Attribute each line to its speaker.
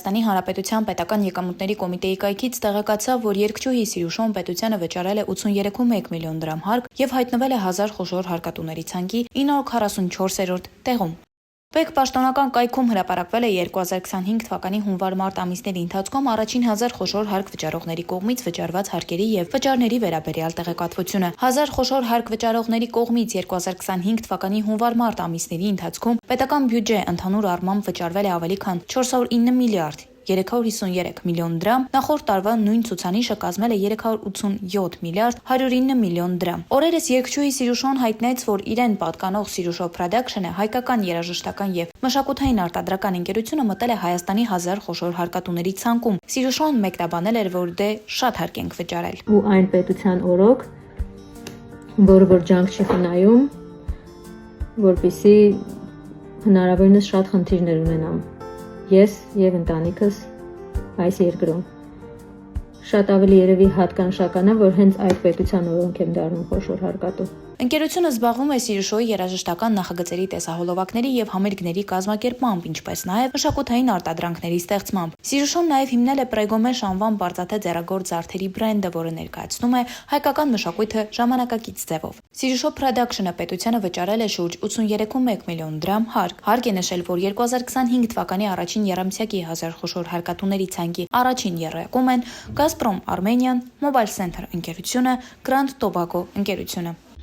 Speaker 1: Հայաստանի Հանրապետության պետական եկամուտների կոմիտեի կայքից տեղեկացավ, որ երգչուհի Սիրուշոն Պետությանը վճարել է 83.1 միլիոն դրամ հարկ եւ հայտնվել է 1000 խոշոր հարկատուների ցանկի 944-րդ տեղում։ Բեկ պաշտոնական կայքում հրապարակվել է 2025 թվականի հունվար-մարտ ամիսների ընթացքում առաջին 1000 խոշոր հարկ վճարողների կողմից վճարված հարկերի եւ վճարների վերաբերյալ տեղեկատվությունը։ 1000 խոշոր հարկ վճարողների կողմից 2025 թվականի հունվար-մարտ ամիսների ընթացքում պետական բյուջե ընդհանուր առմամբ վճարվել է ավելի քան 409 միլիարդ 353 միլիոն դրամ, նախորդ տարվա նույն ցուցանիշը կազմել է 387 միլիարդ 109 միլիոն դրամ։ Օրերս երգչուհի Սիրուշոն հայտնեց, որ իրեն պատկանող Սիրուշո Production-ը հայկական երաժշտական եւ մշակութային արտադրական ընկերությունը մտել է Հայաստանի 1000 խոշոր հարկատուների ցանկում։ Սիրուշոն մեկնաբանել էր, որ դե շատ հարկ ենք վճարել։
Speaker 2: Ու այն պետության օրոք, որ ջանք չի խնայում, որպեսզի հնարավորինս շատ խնդիրներ ունենամ։ Ես եւ ընտանիքս այս երկրում շատ ավելի երևի հատկանշական է, որ հենց այդ պետության օրոք եմ դառնում խոշոր հարկատու։
Speaker 1: Ընկերությունը զբաղվում է Սիրուշոյի երաժշտական նախագծերի տեսահոլովակների եւ համերգների կազմակերպմամբ, ինչպես նաեւ մշակութային արտադրանքների ստեղծմամբ։ Սիրուշոն նաեւ հիմնել է Պրեգոմեշ անվան բարձաթե ձեռագործ զարդերի բրենդը, որը ներկայացնում է հայկական մշակույթը ժամանակակից ձևով։ Սիրուշո Production-ը պետությանը վճարել է շուրջ 83.1 միլիոն դրամ հարկ։ Հարկ է նշել, որ 2025 թվականի առաջին եռամսյակի 1000 խոշոր հարկատուների ցանկի առաջին եռյակում են Gazprom Armenian, Mobile Center ընկերությունը, Grand Tobacco ընկերությունը։